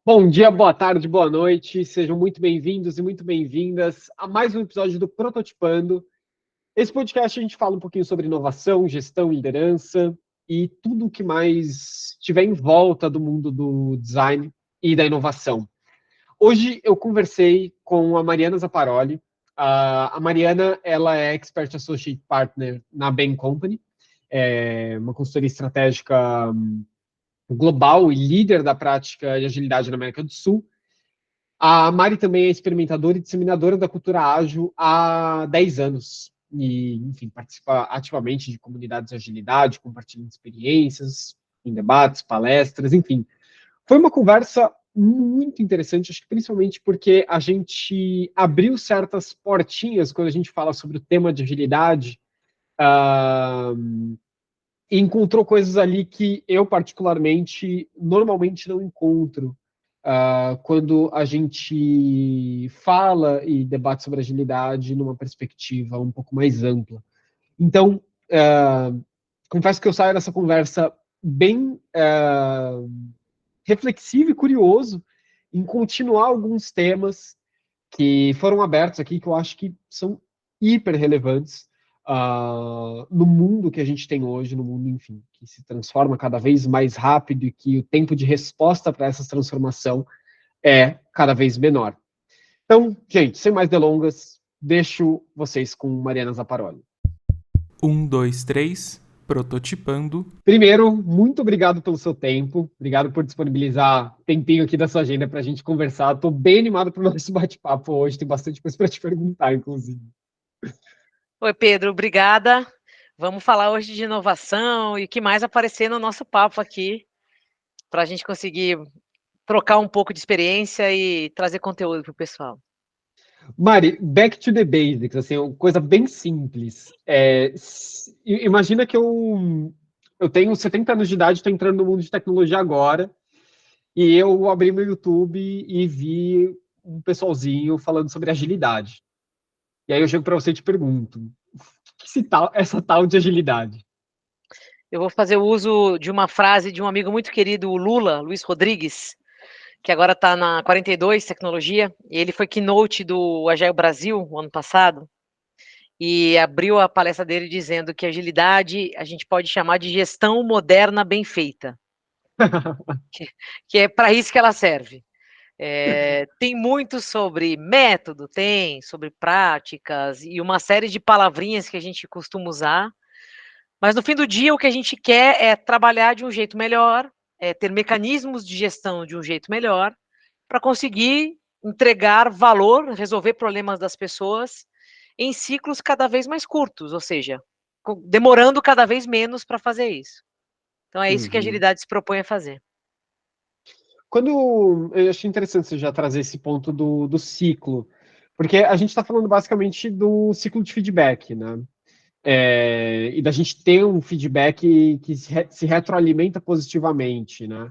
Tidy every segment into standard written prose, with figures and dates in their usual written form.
Bom dia, boa tarde, boa noite. Sejam muito bem-vindos e muito bem-vindas a mais um episódio do Prototipando. Esse podcast a gente fala um pouquinho sobre inovação, gestão, liderança e tudo o que mais tiver em volta do mundo do design e da inovação. Hoje eu conversei com a Mariana Zapparoli. A Mariana, ela é Expert Associate Partner na Bain Company, é uma consultoria estratégica global e líder da prática de agilidade na América do Sul. A Mari também é experimentadora e disseminadora da cultura ágil há 10 anos. E, enfim, participa ativamente de comunidades de agilidade, compartilhando experiências, em debates, palestras, enfim. Foi uma conversa muito interessante, acho que principalmente porque a gente abriu certas portinhas quando a gente fala sobre o tema de agilidade, e encontrou coisas ali que eu, particularmente, normalmente não encontro quando a gente fala e debate sobre agilidade numa perspectiva um pouco mais ampla. Então, confesso que eu saio dessa conversa bem reflexivo e curioso em continuar alguns temas que foram abertos aqui, que eu acho que são hiper relevantes no mundo que a gente tem hoje, no mundo, enfim, que se transforma cada vez mais rápido e que o tempo de resposta para essa transformação é cada vez menor. Então, gente, sem mais delongas, deixo vocês com Mariana Zapparoli. 1, 2, 3, prototipando. Primeiro, muito obrigado pelo seu tempo, obrigado por disponibilizar tempinho aqui da sua agenda para a gente conversar. Estou bem animado para o nosso bate-papo hoje, tem bastante coisa para te perguntar, inclusive. Oi, Pedro, obrigada. Vamos falar hoje de inovação e o que mais aparecer no nosso papo aqui, para a gente conseguir trocar um pouco de experiência e trazer conteúdo para o pessoal. Mari, back to the basics, assim, uma coisa bem simples. Imagina que eu tenho 70 anos de idade, estou entrando no mundo de tecnologia agora, e eu abri meu YouTube e vi um pessoalzinho falando sobre agilidade. E aí eu chego para você e te pergunto, o que essa tal de agilidade? Eu vou fazer o uso de uma frase de um amigo muito querido, o Lula, Luiz Rodrigues, que agora está na 42 Tecnologia, e ele foi keynote do Agile Brasil, o ano passado, e abriu a palestra dele dizendo que agilidade a gente pode chamar de gestão moderna bem feita, que é para isso que ela serve. Tem muito sobre método, tem, sobre práticas e uma série de palavrinhas que a gente costuma usar, mas no fim do dia o que a gente quer é trabalhar de um jeito melhor, ter mecanismos de gestão de um jeito melhor, para conseguir entregar valor, resolver problemas das pessoas em ciclos cada vez mais curtos, ou seja, demorando cada vez menos para fazer isso. Então é isso que a Uhum. agilidade se propõe a fazer. Eu achei interessante você já trazer esse ponto do ciclo, porque a gente está falando basicamente do ciclo de feedback, né? E da gente ter um feedback que se retroalimenta positivamente, né?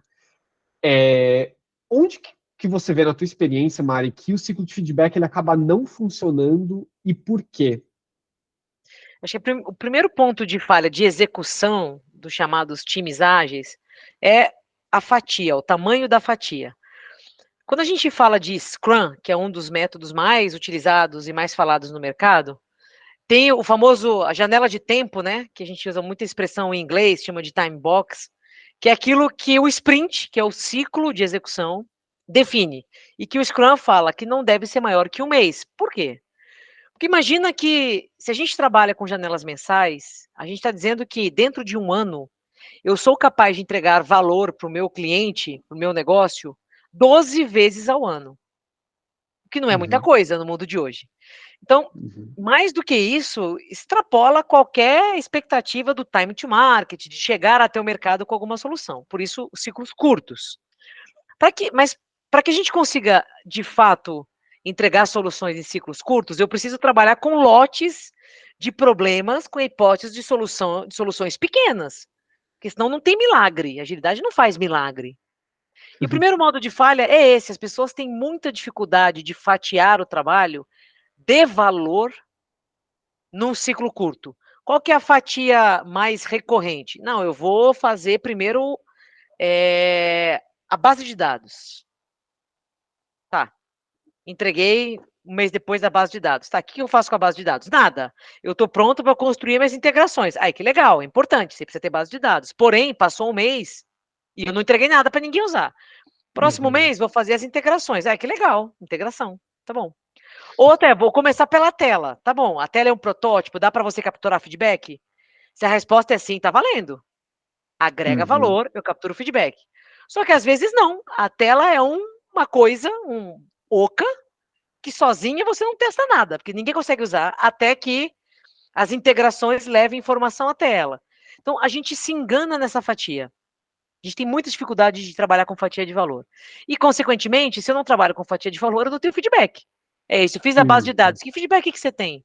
Onde que você vê na tua experiência, Mari, que o ciclo de feedback ele acaba não funcionando e por quê? Acho que o primeiro ponto de falha de execução dos chamados times ágeis é a fatia, o tamanho da fatia. Quando a gente fala de Scrum, que é um dos métodos mais utilizados e mais falados no mercado, tem o famoso a janela de tempo, né? Que a gente usa muita expressão em inglês, chama de time box, que é aquilo que o sprint, que é o ciclo de execução, define. E que o Scrum fala que não deve ser maior que um mês. Por quê? Porque imagina que se a gente trabalha com janelas mensais, a gente está dizendo que dentro de um ano eu sou capaz de entregar valor para o meu cliente, para o meu negócio, 12 vezes ao ano. O que não é muita Uhum, coisa no mundo de hoje. Então, uhum, mais do que isso, extrapola qualquer expectativa do time to market, de chegar até o mercado com alguma solução. Por isso, os ciclos curtos. Mas para que a gente consiga, de fato, entregar soluções em ciclos curtos, eu preciso trabalhar com lotes de problemas, com hipóteses de soluções pequenas. Porque senão não tem milagre. A agilidade não faz milagre. E o uhum, primeiro modo de falha é esse: as pessoas têm muita dificuldade de fatiar o trabalho de valor num ciclo curto. Qual que é a fatia mais recorrente? Não, eu vou fazer primeiro a base de dados. Entreguei um mês depois da base de dados. Tá, o que eu faço com a base de dados? Nada. Eu estou pronto para construir minhas integrações. Aí, que legal, é importante, você precisa ter base de dados. Porém, passou um mês e eu não entreguei nada para ninguém usar. Próximo mês, vou fazer as integrações. Que legal, integração, tá bom. Outra vou começar pela tela. Tá bom, a tela é um protótipo, dá para você capturar feedback? Se a resposta é sim, tá valendo. Agrega valor, eu capturo o feedback. Só que às vezes não. A tela é uma coisa, oca, que sozinha você não testa nada, porque ninguém consegue usar até que as integrações levem informação até ela. Então, a gente se engana nessa fatia. A gente tem muita dificuldade de trabalhar com fatia de valor. E, consequentemente, se eu não trabalho com fatia de valor, eu não tenho feedback. É isso, eu fiz a base de dados. Que feedback que você tem?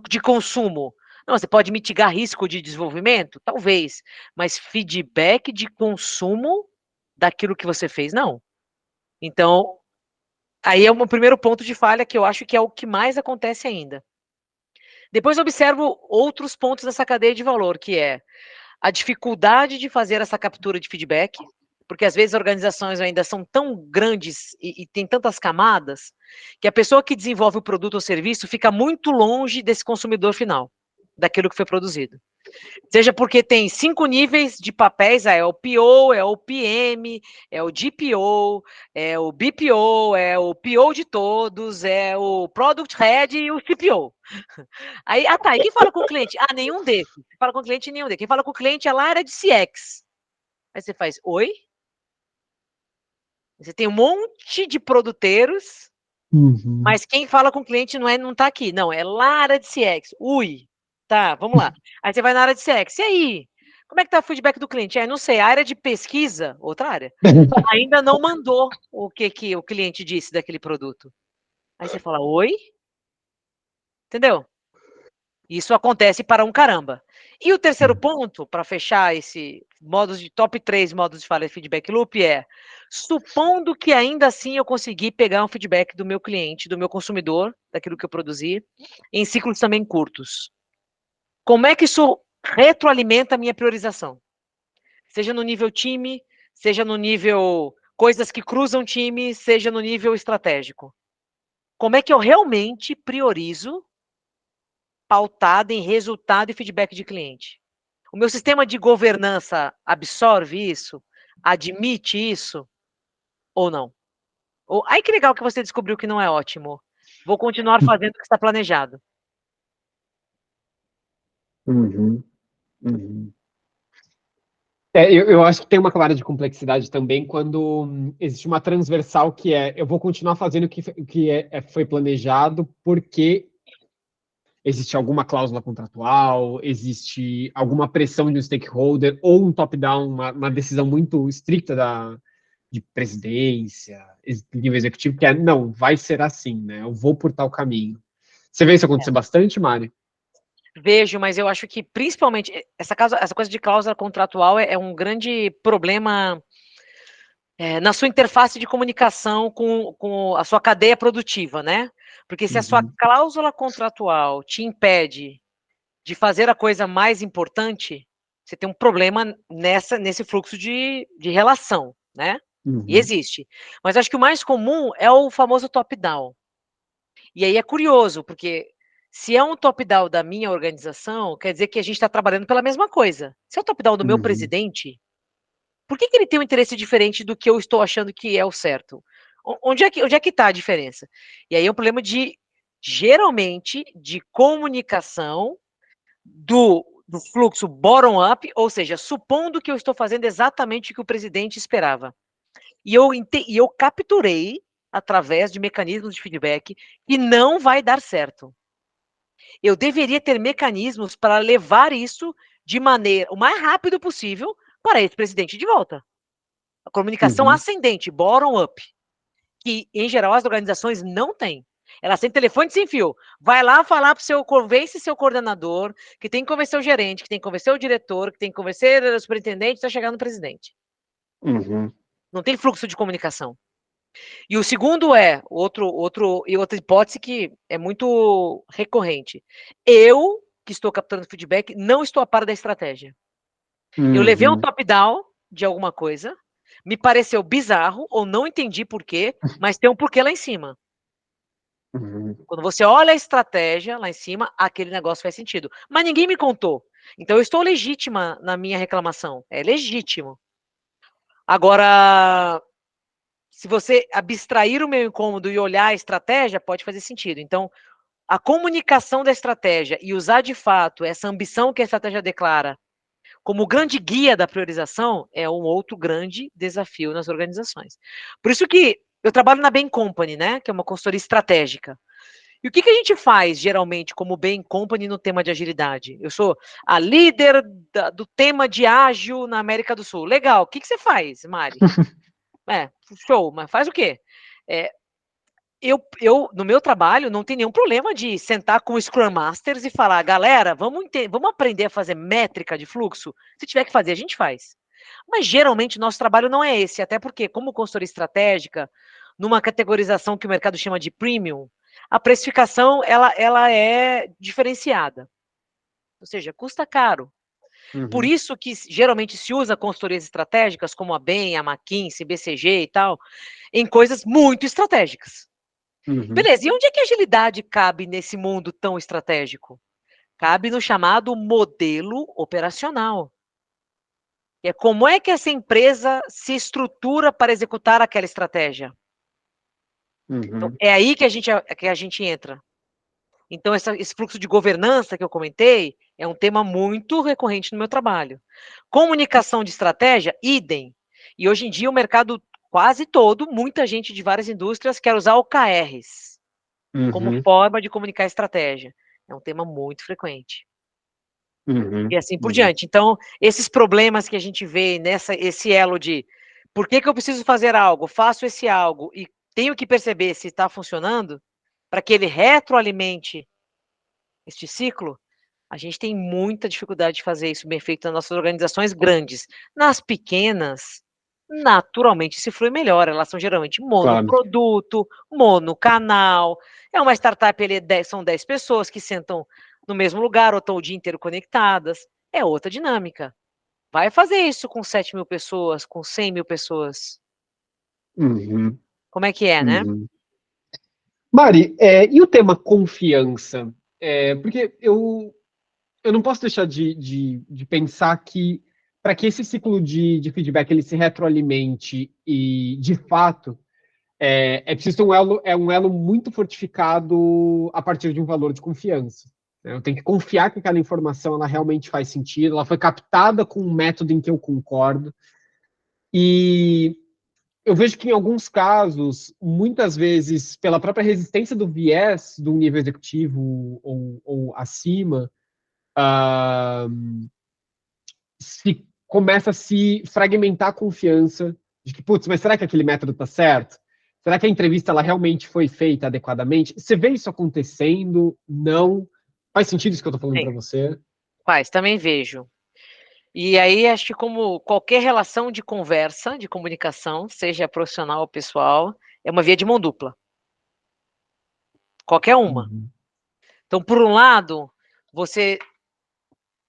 De consumo? Não, você pode mitigar risco de desenvolvimento? Talvez. Mas feedback de consumo daquilo que você fez, não. Então, aí é o primeiro ponto de falha que eu acho que é o que mais acontece ainda. Depois observo outros pontos dessa cadeia de valor, que é a dificuldade de fazer essa captura de feedback, porque às vezes organizações ainda são tão grandes e tem tantas camadas, que a pessoa que desenvolve o produto ou serviço fica muito longe desse consumidor final, daquilo que foi produzido. Seja porque tem 5 níveis de papéis, é o PO, é o PM, é o GPO, é o BPO, é o PO de todos, é o Product Head e o CPO. Aí, tá, e quem fala com o cliente? Nenhum desses. Quem fala com o cliente, nenhum desses. Quem fala com o cliente é lá, área de CX. Aí você faz, oi? Você tem um monte de produteiros, mas quem fala com o cliente não tá aqui. Não, é lá, área de CX. Ui. Tá, vamos lá. Aí você vai na área de CX. E aí? Como é que tá o feedback do cliente? Não sei, a área de pesquisa, outra área, ainda não mandou o que o cliente disse daquele produto. Aí você fala, oi? Entendeu? Isso acontece para um caramba. E o terceiro ponto, para fechar esse top 3 modos de falha de feedback loop supondo que ainda assim eu consegui pegar um feedback do meu cliente, do meu consumidor, daquilo que eu produzi, em ciclos também curtos. Como é que isso retroalimenta a minha priorização? Seja no nível time, seja no nível coisas que cruzam time, seja no nível estratégico. Como é que eu realmente priorizo pautada em resultado e feedback de cliente? O meu sistema de governança absorve isso? Admite isso? Ou não? Ai, que legal que você descobriu que não é ótimo. Vou continuar fazendo o que está planejado. Eu acho que tem uma camada de complexidade também quando existe uma transversal que eu vou continuar fazendo o que foi planejado porque existe alguma cláusula contratual, existe alguma pressão de um stakeholder ou um top-down, uma decisão muito estricta de presidência, nível executivo, que não, vai ser assim, né? Eu vou por tal caminho. Você vê isso acontecer bastante, Mari? Vejo, mas eu acho que principalmente essa coisa de cláusula contratual é um grande problema na sua interface de comunicação com a sua cadeia produtiva, né? Porque se a sua cláusula contratual te impede de fazer a coisa mais importante, você tem um problema nesse fluxo de relação, né? E existe. Mas acho que o mais comum é o famoso top-down. E aí é curioso, porque se é um top-down da minha organização, quer dizer que a gente está trabalhando pela mesma coisa. Se é o top-down do meu presidente, por que ele tem um interesse diferente do que eu estou achando que é o certo? Onde é que está a diferença? E aí é um problema geralmente, de comunicação do fluxo bottom-up, ou seja, supondo que eu estou fazendo exatamente o que o presidente esperava. E eu capturei, através de mecanismos de feedback, que não vai dar certo. Eu deveria ter mecanismos para levar isso de maneira o mais rápido possível para esse presidente de volta. A comunicação ascendente, bottom-up, que, em geral, as organizações não têm. Elas têm telefone sem fio. Vai lá falar para convence seu coordenador, que tem que convencer o gerente, que tem que convencer o diretor, que tem que convencer o superintendente, para chegar no presidente. Não tem fluxo de comunicação. E o segundo outra hipótese que é muito recorrente. Eu, que estou capturando feedback, não estou a par da estratégia. Eu levei um top-down de alguma coisa, me pareceu bizarro, ou não entendi por quê, mas tem um porquê lá em cima. Quando você olha a estratégia lá em cima, aquele negócio faz sentido. Mas ninguém me contou. Então eu estou legítima na minha reclamação. É legítimo. Agora, se você abstrair o meu incômodo e olhar a estratégia, pode fazer sentido. Então, a comunicação da estratégia e usar de fato essa ambição que a estratégia declara como grande guia da priorização é um outro grande desafio nas organizações. Por isso que eu trabalho na Bain Company, né, que é uma consultoria estratégica. E o que a gente faz, geralmente, como Bain Company no tema de agilidade? Eu sou a líder do tema de ágil na América do Sul. Legal, o que você faz, Mari? Show, mas faz o quê? Eu, no meu trabalho, não tem nenhum problema de sentar com os Scrum Masters e falar, galera, vamos aprender a fazer métrica de fluxo? Se tiver que fazer, a gente faz. Mas, geralmente, nosso trabalho não é esse, até porque, como consultoria estratégica, numa categorização que o mercado chama de premium, a precificação, ela é diferenciada. Ou seja, custa caro. Por isso que, geralmente, se usa consultorias estratégicas, como a Bain, a McKinsey, BCG e tal, em coisas muito estratégicas. Beleza, e onde é que a agilidade cabe nesse mundo tão estratégico? Cabe no chamado modelo operacional. É como é que essa empresa se estrutura para executar aquela estratégia. Então, é aí que a gente entra. Então, esse fluxo de governança que eu comentei é um tema muito recorrente no meu trabalho. Comunicação de estratégia, idem. E hoje em dia o mercado quase todo, muita gente de várias indústrias quer usar OKRs como forma de comunicar estratégia. É um tema muito frequente. E assim por diante. Então, esses problemas que a gente vê esse elo de por que eu preciso fazer algo, faço esse algo e tenho que perceber se está funcionando, para que ele retroalimente este ciclo, a gente tem muita dificuldade de fazer isso bem feito nas nossas organizações grandes. Nas pequenas, naturalmente se flui melhor, elas são geralmente monoproduto, monocanal, é uma startup, são 10 pessoas que sentam no mesmo lugar ou estão o dia inteiro conectadas, é outra dinâmica. Vai fazer isso com 7.000 pessoas, com 100.000 pessoas. Como é que é, né? Mari, e o tema confiança? Porque eu não posso deixar de pensar que para que esse ciclo de feedback ele se retroalimente e, de fato, é preciso ter um elo muito fortificado a partir de um valor de confiança. Eu tenho que confiar que aquela informação ela realmente faz sentido, ela foi captada com um método em que eu concordo. E eu vejo que em alguns casos, muitas vezes, pela própria resistência do viés do nível executivo ou acima, se começa a se fragmentar a confiança de que, putz, mas será que aquele método está certo? Será que a entrevista ela realmente foi feita adequadamente? Você vê isso acontecendo? Não? Faz sentido isso que eu estou falando para você? Faz, também vejo. E aí, acho que como qualquer relação de conversa, de comunicação, seja profissional ou pessoal, é uma via de mão dupla. Qualquer uma. Então, por um lado,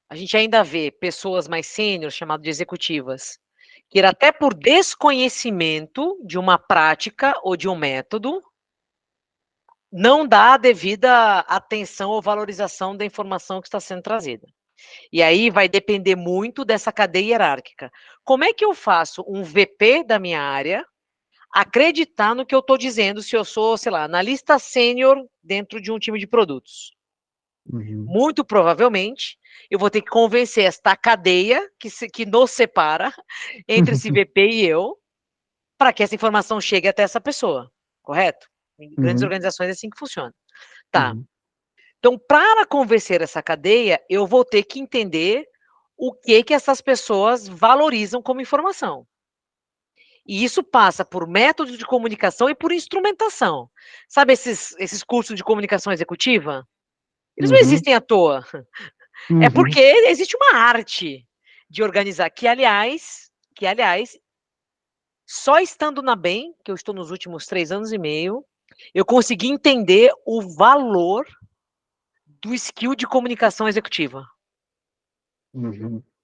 a gente ainda vê pessoas mais sêniores, chamadas de executivas, que até por desconhecimento de uma prática ou de um método, não dá a devida atenção ou valorização da informação que está sendo trazida. E aí vai depender muito dessa cadeia hierárquica. Como é que eu faço um VP da minha área acreditar no que eu estou dizendo se eu sou, sei lá, analista sênior dentro de um time de produtos? Muito provavelmente, eu vou ter que convencer esta cadeia que nos separa entre esse VP e eu, para que essa informação chegue até essa pessoa, correto? Em grandes organizações é assim que funciona. Tá. Então, para convencer essa cadeia, eu vou ter que entender o que essas pessoas valorizam como informação. E isso passa por métodos de comunicação e por instrumentação. Sabe esses cursos de comunicação executiva? Eles não existem à toa. É porque existe uma arte de organizar, que aliás, só estando na Bain, que eu estou nos últimos 3 anos e meio, eu consegui entender o valor do skill de comunicação executiva.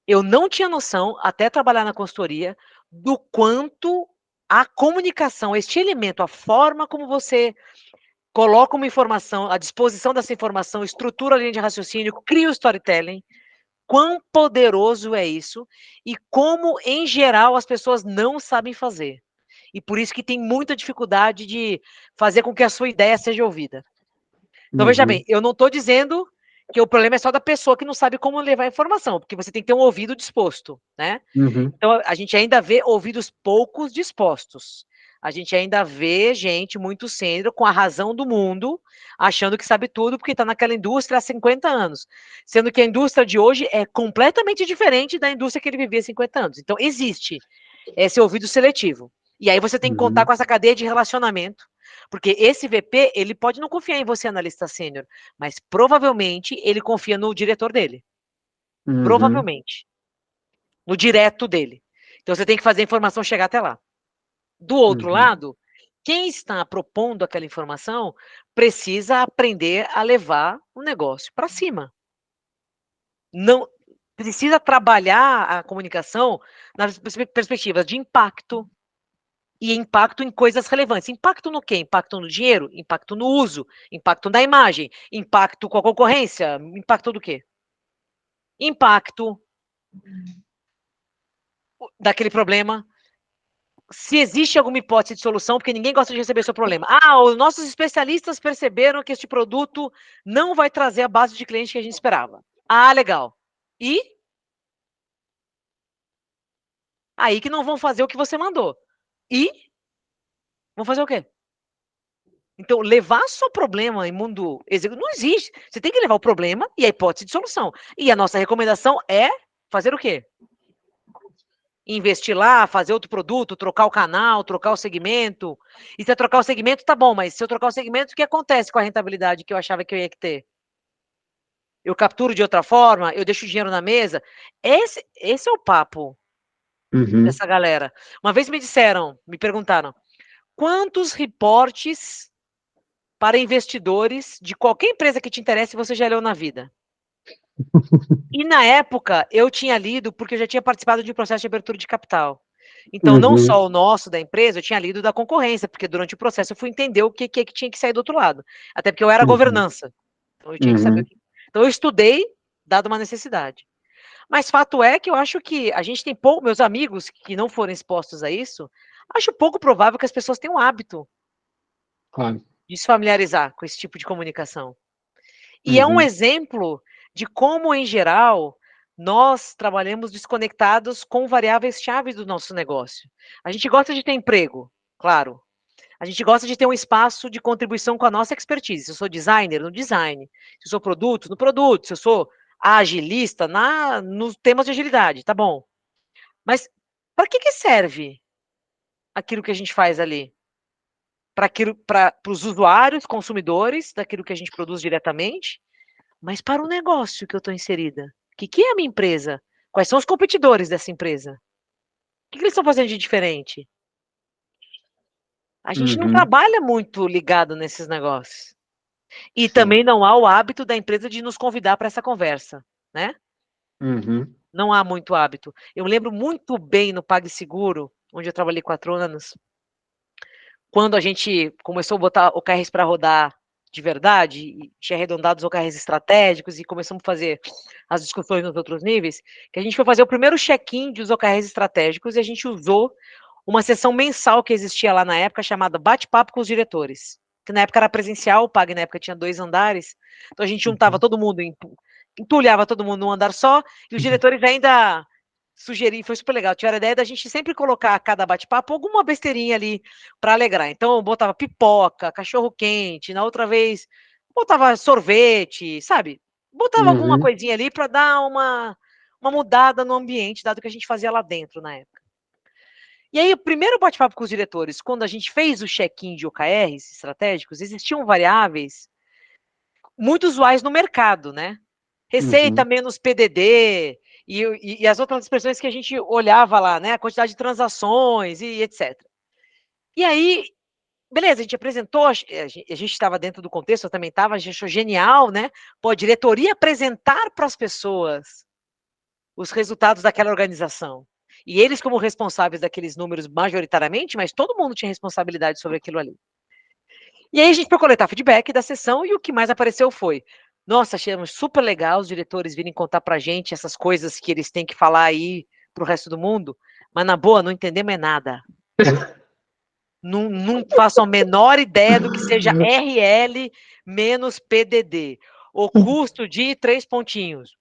Eu não tinha noção, até trabalhar na consultoria, do quanto a comunicação, este elemento, a forma como você coloca uma informação, à disposição dessa informação, estrutura a linha de raciocínio, cria o storytelling, quão poderoso é isso e como, em geral, as pessoas não sabem fazer. E por isso que tem muita dificuldade de fazer com que a sua ideia seja ouvida. Então, veja bem, eu não estou dizendo que o problema é só da pessoa que não sabe como levar a informação, porque você tem que ter um ouvido disposto, né? Então, a gente ainda vê ouvidos poucos dispostos. A gente ainda vê gente muito sênior com a razão do mundo, achando que sabe tudo, porque está naquela indústria há 50 anos. Sendo que a indústria de hoje é completamente diferente da indústria que ele vivia há 50 anos. Então, existe esse ouvido seletivo. E aí você tem que contar com essa cadeia de relacionamento, porque esse VP, ele pode não confiar em você, analista sênior, mas provavelmente ele confia no diretor dele. Provavelmente. No direto dele. Então você tem que fazer a informação chegar até lá. Do outro lado, quem está propondo aquela informação precisa aprender a levar o negócio para cima. Não precisa trabalhar a comunicação nas perspectivas de impacto e impacto em coisas relevantes. Impacto no quê? Impacto no dinheiro, impacto no uso, impacto na imagem, impacto com a concorrência, impacto do quê? Impacto daquele problema. Se existe alguma hipótese de solução, porque ninguém gosta de receber seu problema. Ah, os nossos especialistas perceberam que este produto não vai trazer a base de clientes que a gente esperava. Ah, legal. E? Aí que não vão fazer o que você mandou. E? Vão fazer o quê? Então, levar só problema em mundo executivo não existe. Você tem que levar o problema e a hipótese de solução. E a nossa recomendação é fazer o quê? Investir lá, fazer outro produto, trocar o canal, trocar o segmento. E se eu trocar o segmento, tá bom, mas se eu trocar o segmento, o que acontece com a rentabilidade que eu achava que eu ia ter? Eu capturo de outra forma? Eu deixo o dinheiro na mesa? Esse é o papo dessa galera. Uma vez me perguntaram, quantos reportes para investidores de qualquer empresa que te interesse você já leu na vida? E na época, eu tinha lido, porque eu já tinha participado de um processo de abertura de capital. Então, não só o nosso, da empresa, eu tinha lido da concorrência, porque durante o processo eu fui entender o que tinha que sair do outro lado. Até porque eu era governança. Então, eu tinha que saber o que... Então, eu estudei, dado uma necessidade. Mas fato é que eu acho que a gente tem pouco... Meus amigos que não foram expostos a isso, acho pouco provável que as pessoas tenham o hábito de se familiarizar com esse tipo de comunicação. E é um exemplo de como, em geral, nós trabalhamos desconectados com variáveis chaves do nosso negócio. A gente gosta de ter emprego, claro. A gente gosta de ter um espaço de contribuição com a nossa expertise. Se eu sou designer, no design. Se eu sou produto, no produto. Se eu sou agilista, nos temas de agilidade, tá bom. Mas para que serve aquilo que a gente faz ali? Para os usuários, consumidores, daquilo que a gente produz diretamente, mas para o negócio que eu estou inserida. O que é a minha empresa? Quais são os competidores dessa empresa? O que eles estão fazendo de diferente? A gente não trabalha muito ligado nesses negócios. E também não há o hábito da empresa de nos convidar para essa conversa, né? Não há muito hábito. Eu lembro muito bem no PagSeguro, onde eu trabalhei 4 anos, quando a gente começou a botar OKRs para rodar de verdade, e tinha arredondado os OKRs estratégicos e começamos a fazer as discussões nos outros níveis, que a gente foi fazer o primeiro check-in dos OKRs estratégicos e a gente usou uma sessão mensal que existia lá na época, chamada Bate-Papo com os Diretores, que na época era presencial, o PAG na época tinha 2 andares, então a gente juntava todo mundo, entulhava todo mundo num andar só, e os diretores ainda sugeriram, foi super legal, tiveram a ideia da gente sempre colocar a cada bate-papo alguma besteirinha ali para alegrar. Então, botava pipoca, cachorro-quente, na outra vez botava sorvete, sabe? Botava alguma coisinha ali para dar uma mudada no ambiente, dado que a gente fazia lá dentro na época. E aí, o primeiro bate-papo com os diretores, quando a gente fez o check-in de OKRs estratégicos, existiam variáveis muito usuais no mercado, né? Receita menos PDD e as outras expressões que a gente olhava lá, né? A quantidade de transações e etc. E aí, beleza, a gente apresentou, a gente estava dentro do contexto, eu também estava, a gente achou genial, né? Pô, a diretoria apresentar para as pessoas os resultados daquela organização. E eles como responsáveis daqueles números majoritariamente, mas todo mundo tinha responsabilidade sobre aquilo ali. E aí a gente foi coletar feedback da sessão e o que mais apareceu foi: nossa, achamos super legal os diretores virem contar pra gente essas coisas que eles têm que falar aí pro resto do mundo, mas na boa, não entendemos nada. Não faço a menor ideia do que seja RL menos PDD. O custo de 3 pontinhos.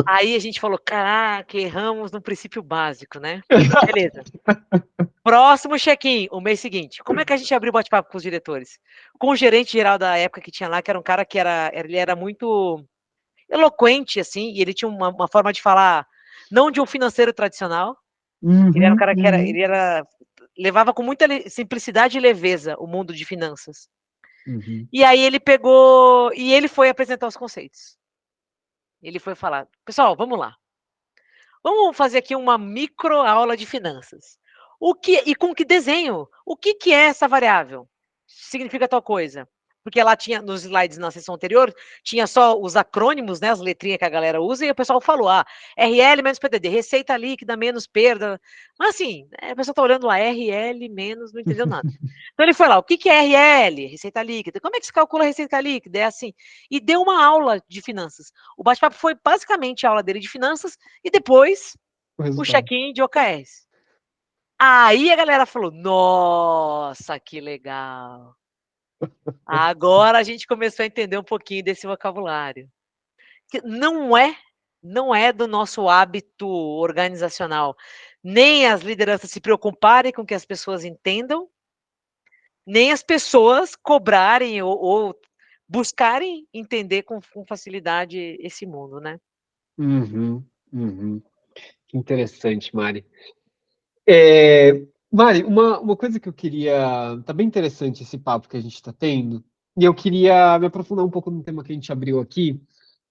Aí a gente falou, caraca, erramos no princípio básico, né? Beleza. Próximo check-in, o mês seguinte. Como é que a gente abriu o bate-papo com os diretores? Com o gerente geral da época que tinha lá, que era um cara que ele era muito eloquente, assim, e ele tinha uma forma de falar, não de um financeiro tradicional. Ele era um cara que levava com muita simplicidade e leveza o mundo de finanças. E aí ele pegou, e ele foi apresentar os conceitos. Ele foi falar, pessoal, vamos lá. Vamos fazer aqui uma micro aula de finanças. E com que desenho? O que é essa variável? Significa tal coisa. Porque lá tinha, nos slides na sessão anterior, tinha só os acrônimos, né, as letrinhas que a galera usa, e o pessoal falou, RL menos PDD, receita líquida menos perda. Mas assim, a pessoa tá olhando lá, RL menos, não entendeu nada. Então ele foi lá, o que é RL? Receita líquida. Como é que se calcula a receita líquida? É assim. E deu uma aula de finanças. O bate-papo foi basicamente a aula dele de finanças, e depois o check-in de OKRs. Aí a galera falou, nossa, que legal. Agora a gente começou a entender um pouquinho desse vocabulário. Que não é do nosso hábito organizacional. Nem as lideranças se preocuparem com que as pessoas entendam, nem as pessoas cobrarem ou buscarem entender com facilidade esse mundo, né? Que interessante, Mari. Mari, uma coisa que eu queria. Tá bem interessante esse papo que a gente está tendo, e eu queria me aprofundar um pouco no tema que a gente abriu aqui,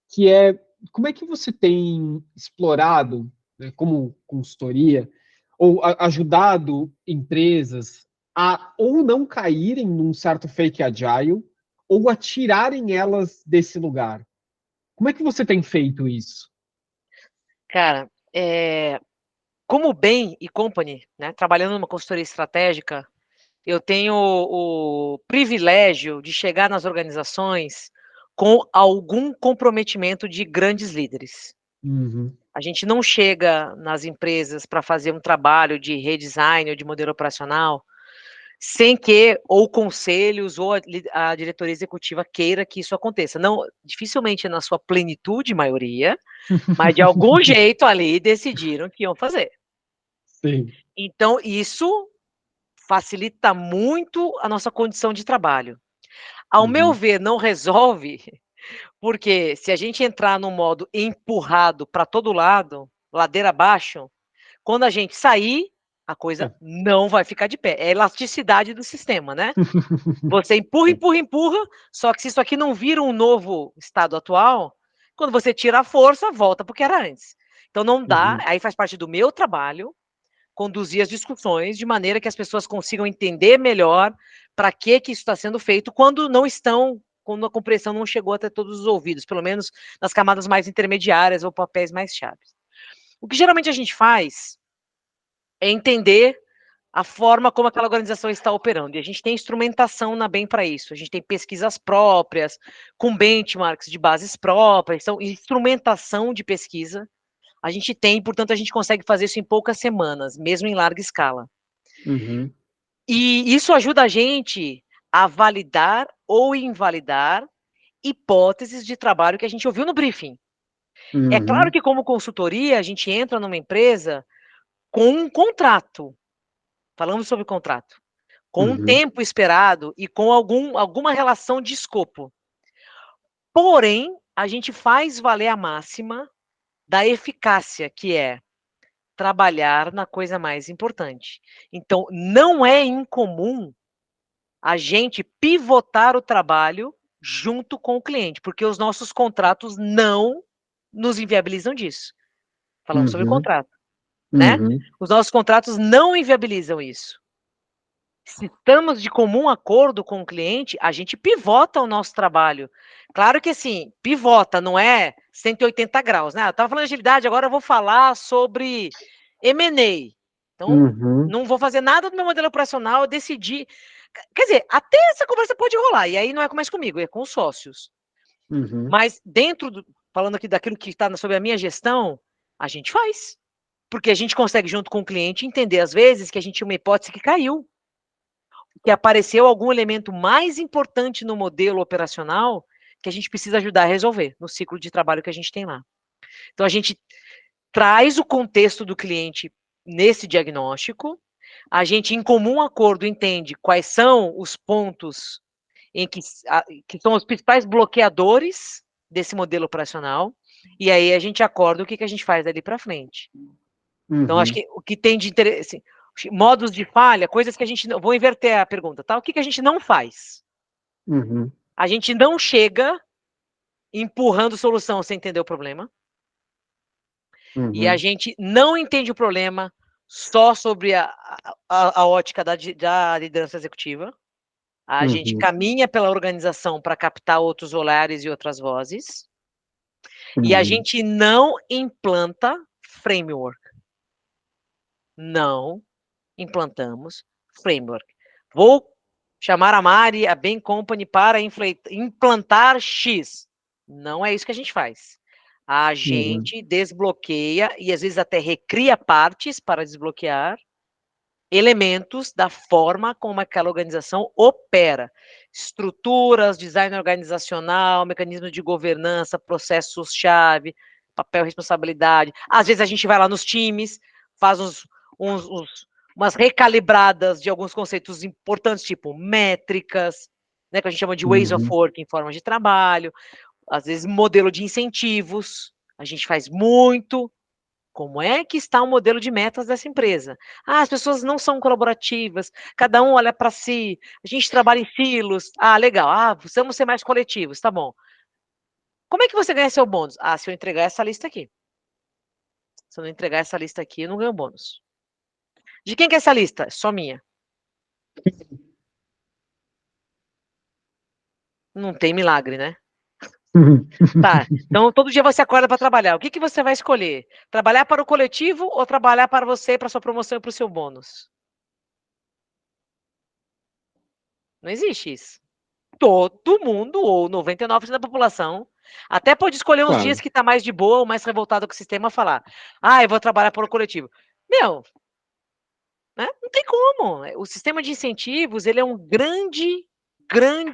que é como é que você tem explorado, né, como consultoria, ou ajudado empresas a ou não caírem num certo fake agile, ou a tirarem elas desse lugar. Como é que você tem feito isso? Cara, como Bain e Company, né, trabalhando numa consultoria estratégica, eu tenho o privilégio de chegar nas organizações com algum comprometimento de grandes líderes. A gente não chega nas empresas para fazer um trabalho de redesign ou de modelo operacional sem que ou conselhos ou a diretoria executiva queira que isso aconteça. Não, dificilmente na sua plenitude, maioria, mas de algum jeito ali decidiram que iam fazer. Sim. Então, isso facilita muito a nossa condição de trabalho. Ao meu ver, não resolve, porque se a gente entrar no modo empurrado para todo lado, ladeira abaixo, quando a gente sair, a coisa não vai ficar de pé. É a elasticidade do sistema, né? Você empurra, empurra, empurra, só que se isso aqui não vira um novo estado atual, quando você tira a força, volta para o que era antes. Então não dá, aí faz parte do meu trabalho, conduzir as discussões de maneira que as pessoas consigam entender melhor para que isso está sendo feito quando a compreensão não chegou até todos os ouvidos, pelo menos nas camadas mais intermediárias ou papéis mais chaves. O que geralmente a gente faz é entender a forma como aquela organização está operando. E a gente tem instrumentação na BEM para isso. A gente tem pesquisas próprias, com benchmarks de bases próprias, então instrumentação de pesquisa a gente tem, portanto, a gente consegue fazer isso em poucas semanas, mesmo em larga escala. E isso ajuda a gente a validar ou invalidar hipóteses de trabalho que a gente ouviu no briefing. É claro que, como consultoria, a gente entra numa empresa com um contrato, falamos sobre contrato, com um tempo esperado e com alguma relação de escopo. Porém, a gente faz valer a máxima da eficácia, que é trabalhar na coisa mais importante. Então, não é incomum a gente pivotar o trabalho junto com o cliente, porque os nossos contratos não nos inviabilizam disso. Falamos sobre contrato, né? Os nossos contratos não inviabilizam isso. Se estamos de comum acordo com o cliente, a gente pivota o nosso trabalho. Claro que assim, pivota, não é 180 graus, né? Eu estava falando de agilidade, agora eu vou falar sobre M&A. Então, não vou fazer nada do meu modelo operacional, eu decidi. Quer dizer, até essa conversa pode rolar, e aí não é mais comigo, é com os sócios. Mas falando aqui daquilo que está sobre a minha gestão, a gente faz. Porque a gente consegue, junto com o cliente, entender, às vezes, que a gente tinha uma hipótese que caiu, que apareceu algum elemento mais importante no modelo operacional que a gente precisa ajudar a resolver no ciclo de trabalho que a gente tem lá. Então, a gente traz o contexto do cliente nesse diagnóstico, a gente, em comum acordo, entende quais são os pontos em que são os principais bloqueadores desse modelo operacional, e aí a gente acorda o que a gente faz dali para frente. Então, acho que o que tem de interesse, modos de falha, coisas que a gente não. Vou inverter a pergunta, tá? O que a gente não faz? A gente não chega empurrando solução sem entender o problema. E a gente não entende o problema só sobre a ótica da liderança executiva. A gente caminha pela organização para captar outros olhares e outras vozes. E a gente não implanta framework. Não implantamos framework. Vou chamar a Mari, a Bain Company, para implantar X. Não é isso que a gente faz. A gente desbloqueia e às vezes até recria partes para desbloquear elementos da forma como aquela organização opera. Estruturas, design organizacional, mecanismos de governança, processos-chave, papel, responsabilidade. Às vezes a gente vai lá nos times, faz umas recalibradas de alguns conceitos importantes, tipo métricas, né, que a gente chama de ways of working, formas de trabalho, às vezes modelo de incentivos, a gente faz muito. Como é que está o modelo de metas dessa empresa? Ah, as pessoas não são colaborativas, cada um olha para si, a gente trabalha em silos. Ah, legal, precisamos ser mais coletivos, tá bom. Como é que você ganha seu bônus? Ah, se eu entregar essa lista aqui. Se eu não entregar essa lista aqui, eu não ganho bônus. De quem que é essa lista? Só minha. Não tem milagre, né? Tá, então todo dia você acorda para trabalhar. O que você vai escolher? Trabalhar para o coletivo ou trabalhar para você, para sua promoção e para o seu bônus? Não existe isso. Todo mundo, ou 99% da população, até pode escolher uns dias que está mais de boa ou mais revoltado com o sistema, falar, eu vou trabalhar para o coletivo. Meu, né? Não tem como. O sistema de incentivos, ele é um grande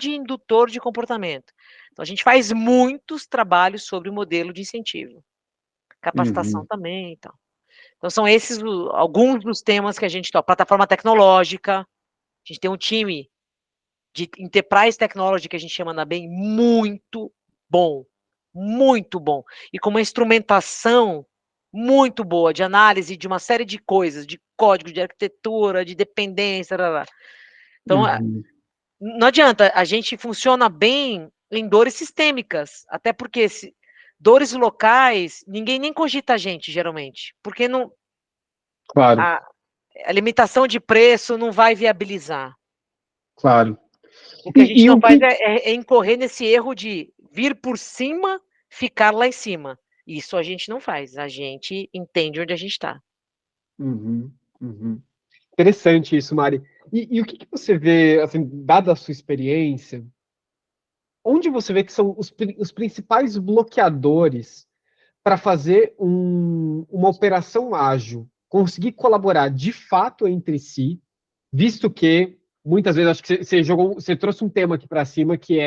indutor de comportamento. Então, a gente faz muitos trabalhos sobre o modelo de incentivo. Capacitação também e tal. Então, são esses alguns dos temas que a gente toca. Plataforma tecnológica. A gente tem um time de Enterprise Technology, que a gente chama na BEM, muito bom. Muito bom. E com uma instrumentação muito boa de análise de uma série de coisas, de código, de arquitetura, de dependência. Então, não adianta, a gente funciona bem em dores sistêmicas, até porque dores locais, ninguém nem cogita a gente, geralmente, porque não, Claro, a limitação de preço não vai viabilizar. claro. O que a gente não faz é incorrer nesse erro de vir por cima, ficar lá em cima. Isso a gente não faz, a gente entende onde a gente está. Interessante isso, Mari. E o que você vê, assim, dada a sua experiência, onde você vê que são os principais bloqueadores para fazer uma operação ágil, conseguir colaborar de fato entre si, visto que muitas vezes acho que você trouxe um tema aqui para cima que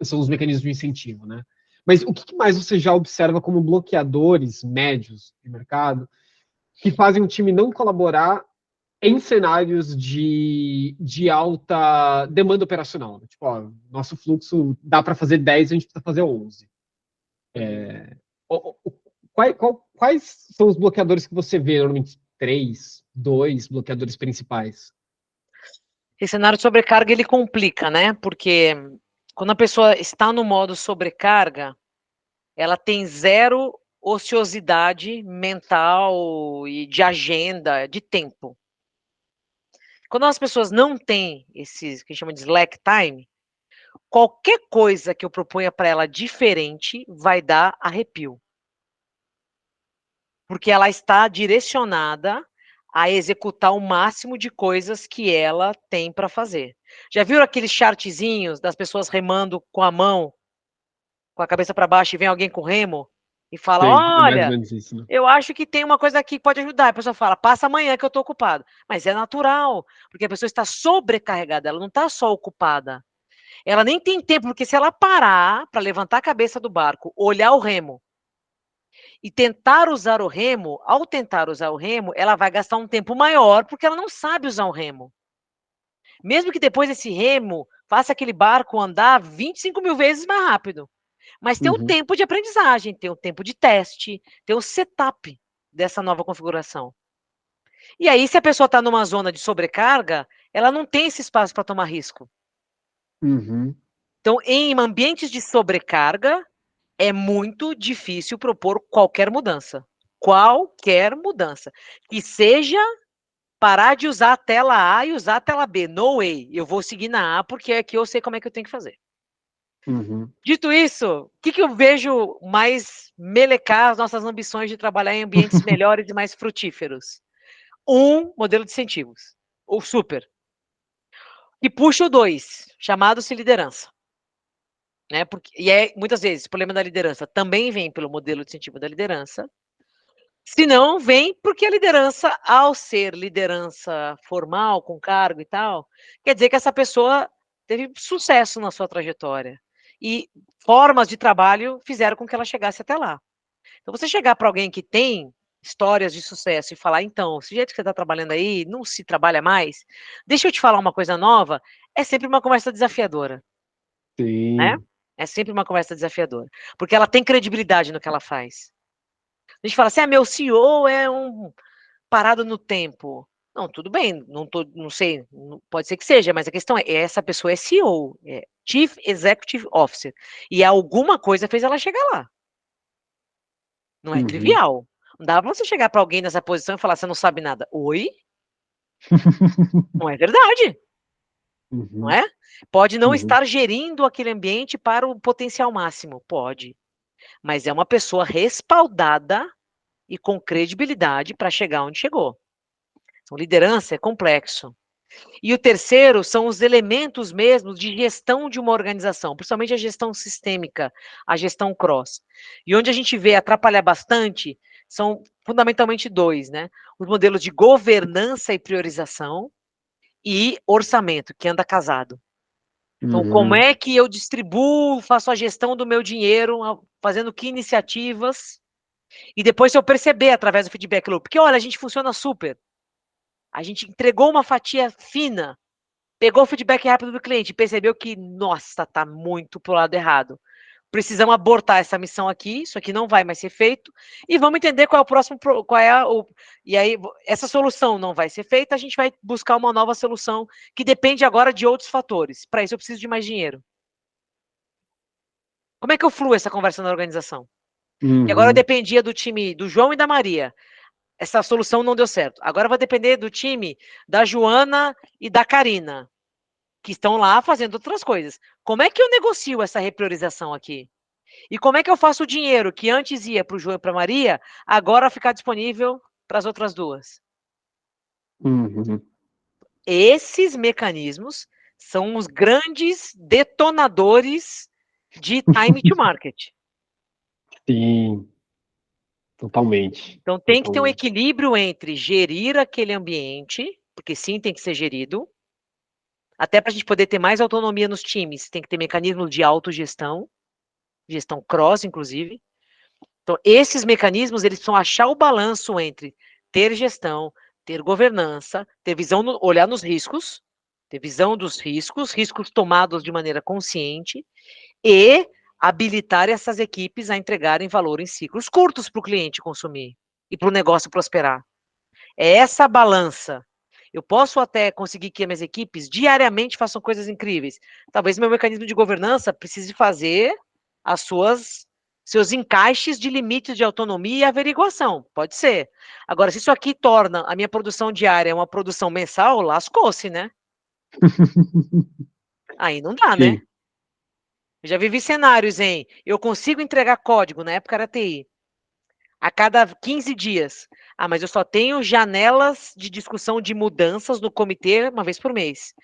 são os mecanismos de incentivo, né? Mas o que mais você já observa como bloqueadores médios de mercado que fazem o time não colaborar em cenários de alta demanda operacional? Tipo, nosso fluxo dá para fazer 10, a gente precisa fazer 11. Quais são os bloqueadores que você vê? Normalmente 3, 2 bloqueadores principais. Esse cenário de sobrecarga, ele complica, né? Porque quando a pessoa está no modo sobrecarga, ela tem zero ociosidade mental e de agenda, de tempo. Quando as pessoas não têm esse que a gente chama de slack time, qualquer coisa que eu proponha para ela diferente vai dar arrepio. Porque ela está direcionada a executar o máximo de coisas que ela tem para fazer. Já viram aqueles chartzinhos das pessoas remando com a mão, com a cabeça para baixo, e vem alguém com remo e fala: Sei, é mais ou olha, menos isso, né? eu acho que tem uma coisa aqui que pode ajudar. A pessoa fala: passa amanhã que eu estou ocupado. Mas é natural, porque a pessoa está sobrecarregada, ela não está só ocupada. Ela nem tem tempo, porque se ela parar para levantar a cabeça do barco, olhar o remo e tentar usar o remo, ao tentar usar o remo, ela vai gastar um tempo maior, porque ela não sabe usar o remo. Mesmo que depois esse remo faça aquele barco andar 25 mil vezes mais rápido. Mas tem o Uhum. tempo de aprendizagem, tem o tempo de teste, tem o setup dessa nova configuração. E aí, se a pessoa está numa zona de sobrecarga, ela não tem esse espaço para tomar risco. Uhum. Então, em ambientes de sobrecarga, é muito difícil propor qualquer mudança. Qualquer mudança. Que seja parar de usar a tela A e usar a tela B. No way. Eu vou seguir na A porque aqui eu sei como é que eu tenho que fazer. Uhum. Dito isso, o que eu vejo mais melecar as nossas ambições de trabalhar em ambientes melhores e mais frutíferos? Modelo de incentivos. O super. E puxa o 2, chamado-se liderança. Né? Muitas vezes, o problema da liderança também vem pelo modelo de incentivo da liderança. Se não, vem porque a liderança, ao ser liderança formal, com cargo e tal, quer dizer que essa pessoa teve sucesso na sua trajetória. E formas de trabalho fizeram com que ela chegasse até lá. Então, você chegar para alguém que tem histórias de sucesso e falar, então, esse jeito que você está trabalhando aí, não se trabalha mais, deixa eu te falar uma coisa nova, é sempre uma conversa desafiadora, né? Sim. É sempre uma conversa desafiadora, porque ela tem credibilidade no que ela faz. A gente fala assim, meu CEO é um parado no tempo. Não, tudo bem, não sei, pode ser que seja, mas a questão é, essa pessoa é CEO, é Chief Executive Officer, e alguma coisa fez ela chegar lá. Não é Uhum. trivial. Não dá pra você chegar para alguém nessa posição e falar: "Você não sabe nada". Oi? Não é verdade, não Uhum. é? Pode não Uhum. estar gerindo aquele ambiente para o potencial máximo, pode, mas é uma pessoa respaldada e com credibilidade para chegar onde chegou. Então liderança é complexo. E o terceiro são os elementos mesmos de gestão de uma organização, principalmente a gestão sistêmica, a gestão cross. E onde a gente vê atrapalhar bastante são fundamentalmente dois, né? Os modelos de governança e priorização e orçamento, que anda casado. Então, como Uhum. é que eu distribuo, faço a gestão do meu dinheiro, fazendo que iniciativas, e depois se eu perceber através do feedback loop, porque olha, a gente funciona super, a gente entregou uma fatia fina, pegou o feedback rápido do cliente, percebeu que, nossa, tá muito pro lado errado. Precisamos abortar essa missão aqui, isso aqui não vai mais ser feito, e vamos entender qual é o próximo, e aí essa solução não vai ser feita, a gente vai buscar uma nova solução que depende agora de outros fatores. Para isso eu preciso de mais dinheiro. Como é que eu fluo essa conversa na organização? E agora eu Uhum. dependia do time do João e da Maria. Essa solução não deu certo. Agora vai depender do time da Joana e da Karina, que estão lá fazendo outras coisas. Como é que eu negocio essa repriorização aqui? E como é que eu faço o dinheiro que antes ia para o João e para a Maria, agora ficar disponível para as outras duas? Uhum. Esses mecanismos são os grandes detonadores de time to market. Sim, totalmente. Então tem que ter um Totalmente. equilíbrio entre gerir aquele ambiente, porque sim, tem que ser gerido, até para a gente poder ter mais autonomia nos times, tem que ter mecanismo de autogestão, gestão cross, inclusive. Então, esses mecanismos, eles precisam achar o balanço entre ter gestão, ter governança, ter visão, olhar nos riscos, ter visão dos riscos, riscos tomados de maneira consciente, e habilitar essas equipes a entregarem valor em ciclos curtos para o cliente consumir e para o negócio prosperar. É essa balança. Eu posso até conseguir que as minhas equipes diariamente façam coisas incríveis. Talvez meu mecanismo de governança precise fazer as suas seus encaixes de limites de autonomia e averiguação, pode ser. Agora, se isso aqui torna a minha produção diária uma produção mensal, lascou-se, né? Aí não dá, né? Sim. Eu já vivi cenários em eu consigo entregar código, na época era TI, a cada 15 dias. Ah, mas eu só tenho janelas de discussão de mudanças no comitê uma vez por mês.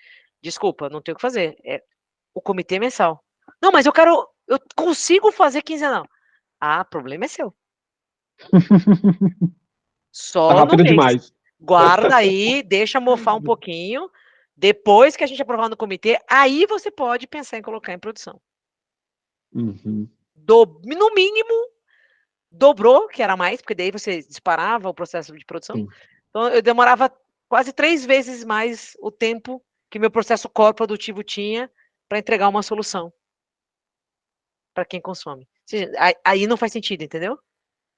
Desculpa, não tenho o que fazer. É o comitê mensal. Não, mas eu consigo fazer quinzenal. Ah, problema é seu. Tá Só no rápido mês. demais. Guarda aí, deixa mofar um pouquinho. Depois que a gente aprovar no comitê, aí você pode pensar em colocar em produção. Uhum. No mínimo, dobrou, que era mais, porque daí você disparava o processo de produção. Sim. Então, eu demorava quase 3 vezes mais o tempo que meu processo core produtivo tinha para entregar uma solução para quem consome. Aí não faz sentido, entendeu?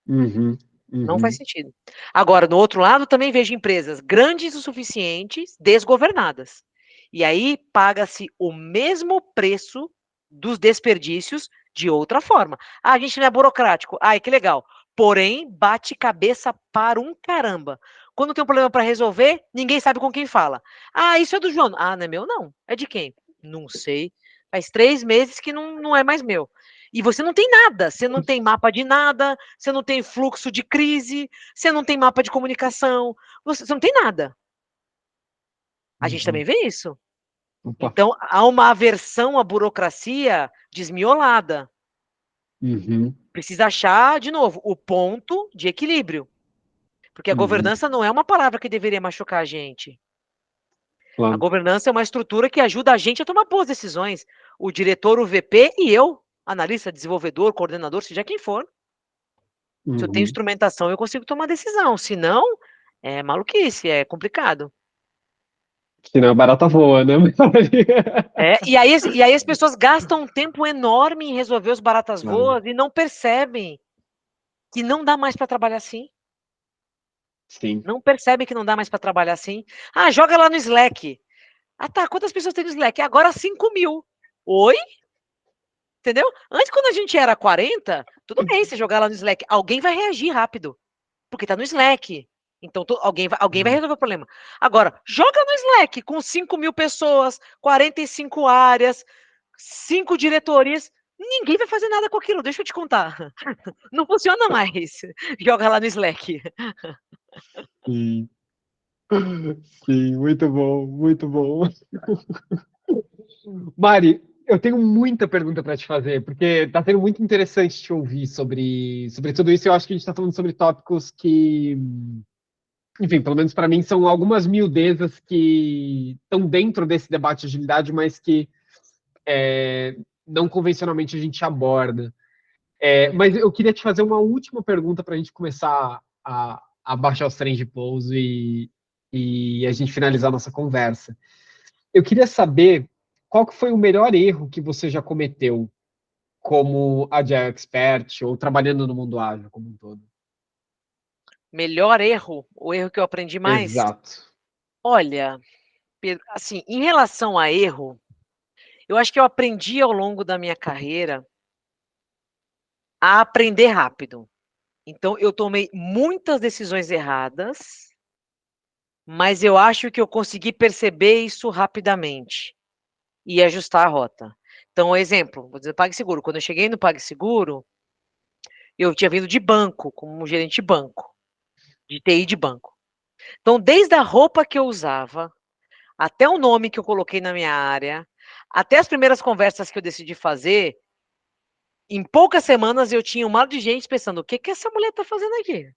Uhum. Não faz Uhum. sentido. Agora, no outro lado, também vejo empresas grandes o suficientes, desgovernadas. E aí paga-se o mesmo preço dos desperdícios de outra forma. Ah, a gente não é burocrático. Ai, que legal. Porém, bate cabeça para um caramba. Quando tem um problema para resolver, ninguém sabe com quem fala. Ah, isso é do João. Ah, não é meu, não. É de quem? Não sei. Faz 3 meses que não é mais meu. E você não tem nada, você não tem mapa de nada, você não tem fluxo de crise, você não tem mapa de comunicação, você não tem nada. A gente também Uhum. vê isso. Opa. Então, há uma aversão à burocracia desmiolada. Uhum. Precisa achar, de novo, o ponto de equilíbrio. Porque a Uhum. governança não é uma palavra que deveria machucar a gente. A Claro. governança é uma estrutura que ajuda a gente a tomar boas decisões. O diretor, o VP e eu, analista, desenvolvedor, coordenador, seja quem for. Se eu tenho Uhum. instrumentação, eu consigo tomar decisão. Se não, é maluquice, é complicado. Senão a barata voa, né? E aí as pessoas gastam um tempo enorme em resolver os baratas Claro. voas e não percebem que não dá mais para trabalhar assim. Sim. Não percebem que não dá mais para trabalhar assim. Ah, joga lá no Slack. Ah, tá. Quantas pessoas tem no Slack? Agora 5.000. Oi? Entendeu? Antes, quando a gente era 40, tudo bem você jogar lá no Slack. Alguém vai reagir rápido, porque tá no Slack. Então, alguém vai Uhum. resolver o problema. Agora, joga no Slack com 5.000 pessoas, 45 áreas, 5 diretorias. Ninguém vai fazer nada com aquilo, deixa eu te contar. Não funciona mais. Joga lá no Slack. Sim. Sim, muito bom, muito bom. Mari, eu tenho muita pergunta para te fazer, porque tá sendo muito interessante te ouvir sobre tudo isso. Eu acho que a gente está falando sobre tópicos que, enfim, pelo menos para mim, são algumas miudezas que estão dentro desse debate de agilidade, mas que não convencionalmente a gente aborda. Mas eu queria te fazer uma última pergunta para a gente começar a baixar os trens de pouso e a gente finalizar a nossa conversa. Eu queria saber qual que foi o melhor erro que você já cometeu como Agile Expert ou trabalhando no mundo ágil como um todo. Melhor erro, o erro que eu aprendi mais? Exato. Olha, Pedro, assim, em relação a erro, eu acho que eu aprendi ao longo da minha carreira a aprender rápido. Então, eu tomei muitas decisões erradas, mas eu acho que eu consegui perceber isso rapidamente e ajustar a rota. Então, exemplo, vou dizer PagSeguro. Quando eu cheguei no PagSeguro, eu tinha vindo de banco, como gerente de banco, de TI de banco. Então, desde a roupa que eu usava, até o nome que eu coloquei na minha área, até as primeiras conversas que eu decidi fazer, em poucas semanas eu tinha um mar de gente pensando: o que que essa mulher está fazendo aqui?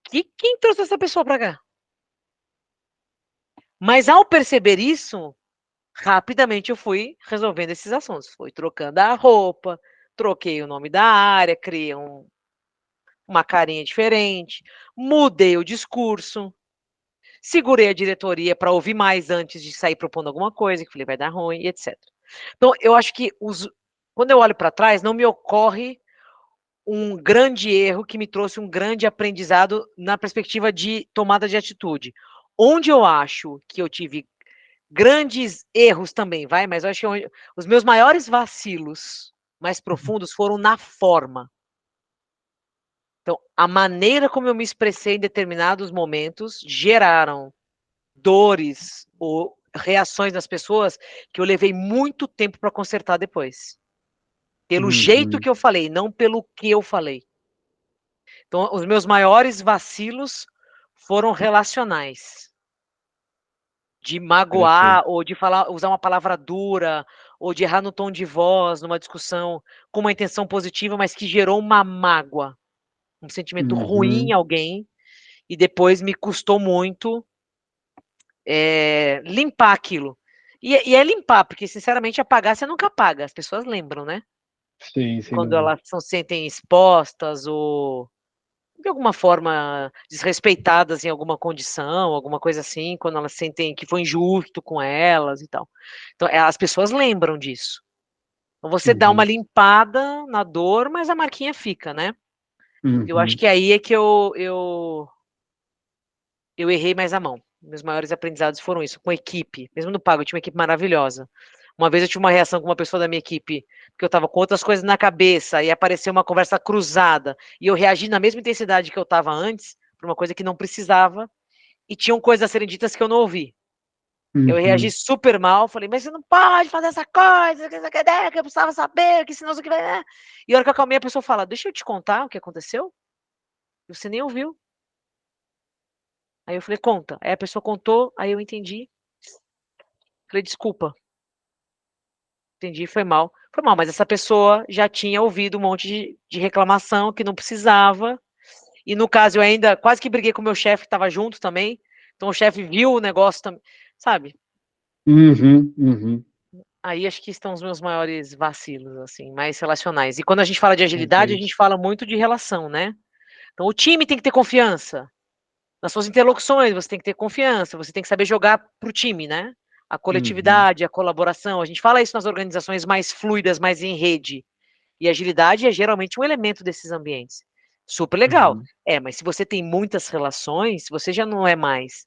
Quem trouxe essa pessoa para cá? Mas ao perceber isso, rapidamente eu fui resolvendo esses assuntos. Fui trocando a roupa, troquei o nome da área, criei uma carinha diferente, mudei o discurso, segurei a diretoria para ouvir mais antes de sair propondo alguma coisa, que falei vai dar ruim, e etc. Então, eu acho que quando eu olho para trás, não me ocorre um grande erro que me trouxe um grande aprendizado na perspectiva de tomada de atitude. Onde eu acho que eu tive grandes erros também, mas eu acho que os meus maiores vacilos mais profundos foram na forma. Então, a maneira como eu me expressei em determinados momentos geraram dores ou reações das pessoas que eu levei muito tempo para consertar depois. Pelo jeito que eu falei, não pelo que eu falei. Então, os meus maiores vacilos foram relacionais. De magoar, ou de falar, usar uma palavra dura, ou de errar no tom de voz, numa discussão com uma intenção positiva, mas que gerou uma mágoa, um sentimento ruim em alguém, e depois me custou muito limpar aquilo. E é limpar, porque, sinceramente, apagar você nunca apaga, as pessoas lembram, né? Sim, sem Quando dúvida. elas se sentem expostas ou de alguma forma desrespeitadas em alguma condição, alguma coisa assim, quando elas sentem que foi injusto com elas e tal. Então, as pessoas lembram disso. Então, você dá uma limpada na dor, mas a marquinha fica, né? Eu acho que aí é que eu errei mais a mão. Meus maiores aprendizados foram isso, com equipe. Mesmo no Pago, eu tinha uma equipe maravilhosa. Uma vez eu tive uma reação com uma pessoa da minha equipe, porque eu estava com outras coisas na cabeça, e apareceu uma conversa cruzada, e eu reagi na mesma intensidade que eu estava antes, por uma coisa que não precisava, e tinham coisas a serem ditas que eu não ouvi. Eu reagi super mal, falei, mas você não pode fazer essa coisa, que eu precisava saber, que senão isso aqui vai... E a hora que eu acalmei, a pessoa fala, deixa eu te contar o que aconteceu, e você nem ouviu. Aí eu falei, conta. Aí a pessoa contou, aí eu entendi. Falei, desculpa. Entendi, foi mal. Foi mal, mas essa pessoa já tinha ouvido um monte de reclamação que não precisava. E no caso, eu ainda quase que briguei com o meu chefe, que estava junto também. Então o chefe viu o negócio também, sabe? Aí acho que estão os meus maiores vacilos, assim, mais relacionais. E quando a gente fala de agilidade, a gente fala muito de relação, né? Então o time tem que ter confiança. Nas suas interlocuções, você tem que ter confiança, você tem que saber jogar para o time, né? A coletividade, a colaboração. A gente fala isso nas organizações mais fluidas, mais em rede. E agilidade é geralmente um elemento desses ambientes. Super legal. Mas se você tem muitas relações, você já não é mais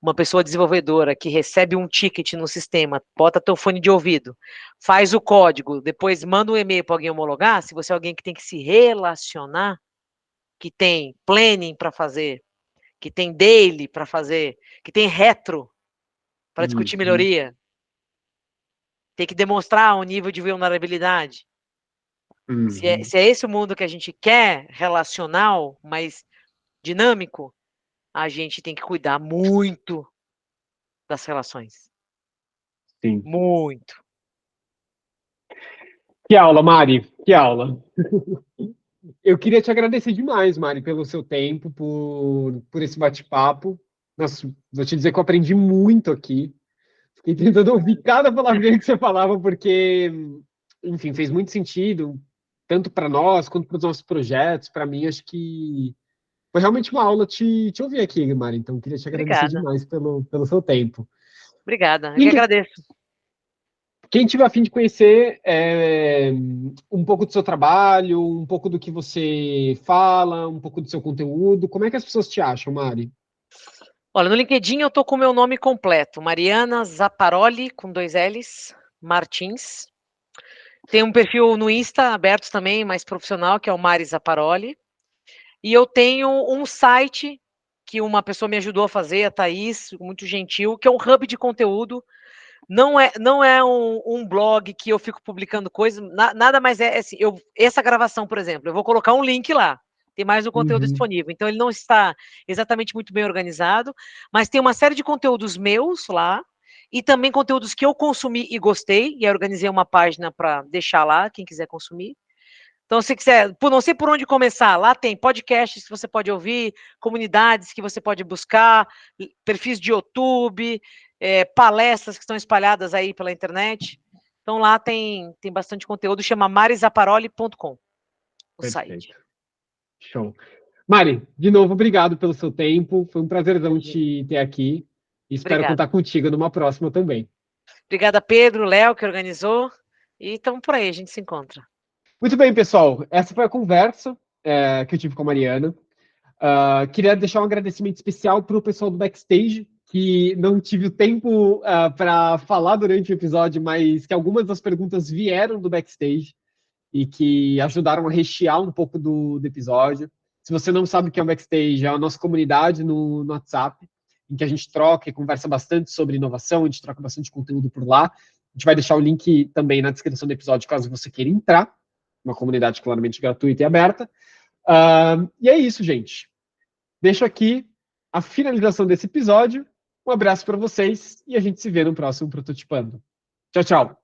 uma pessoa desenvolvedora que recebe um ticket no sistema, bota teu fone de ouvido, faz o código, depois manda um e-mail para alguém homologar. Se você é alguém que tem que se relacionar, que tem planning para fazer, que tem daily para fazer, que tem retro para discutir melhoria, tem que demonstrar um nível de vulnerabilidade. Se é esse o mundo que a gente quer, relacional, mas dinâmico, a gente tem que cuidar muito das relações. Sim. Muito. Que aula, Mari, que aula. Eu queria te agradecer demais, Mari, pelo seu tempo, por esse bate-papo. Nossa, vou te dizer que eu aprendi muito aqui. Fiquei tentando ouvir cada palavrinha que você falava, porque, enfim, fez muito sentido, tanto para nós quanto para os nossos projetos. Para mim, acho que foi realmente uma aula te ouvir aqui, Mari. Então, queria te agradecer Obrigada. demais pelo seu tempo. Obrigada. Eu E que agradeço. quem tiver a fim de conhecer um pouco do seu trabalho, um pouco do que você fala, um pouco do seu conteúdo, como é que as pessoas te acham, Mari? Olha, no LinkedIn eu tô com o meu nome completo, Mariana Zaparoli, com 2 L's, Martins. Tem um perfil no Insta aberto também, mais profissional, que é o Mari Zaparoli. E eu tenho um site que uma pessoa me ajudou a fazer, a Thaís, muito gentil, que é um hub de conteúdo. Não é um blog que eu fico publicando coisas, nada mais é assim, essa gravação, por exemplo, eu vou colocar um link lá, tem mais um conteúdo disponível. Então ele não está exatamente muito bem organizado, mas tem uma série de conteúdos meus lá, e também conteúdos que eu consumi e gostei, e aí organizei uma página para deixar lá, quem quiser consumir. Então, se quiser, não sei por onde começar, lá tem podcasts que você pode ouvir, comunidades que você pode buscar, perfis de YouTube, palestras que estão espalhadas aí pela internet. Então, lá tem bastante conteúdo, chama marizaparoli.com, o site. Show. Mari, de novo, obrigado pelo seu tempo. Foi um prazerzão te ter aqui. E espero Obrigada. contar contigo numa próxima também. Obrigada, Pedro, Léo, que organizou. E estamos por aí, a gente se encontra. Muito bem, pessoal. Essa foi a conversa que eu tive com a Mariana. Queria deixar um agradecimento especial para o pessoal do backstage, que não tive o tempo para falar durante o episódio, mas que algumas das perguntas vieram do backstage. e que ajudaram a rechear um pouco do episódio. Se você não sabe o que é o Backstage, é a nossa comunidade no WhatsApp, em que a gente troca e conversa bastante sobre inovação, a gente troca bastante conteúdo por lá. A gente vai deixar o link também na descrição do episódio, caso você queira entrar. Uma comunidade claramente gratuita e aberta. E é isso, gente. Deixo aqui a finalização desse episódio. Um abraço para vocês e a gente se vê no próximo Prototipando. Tchau, tchau.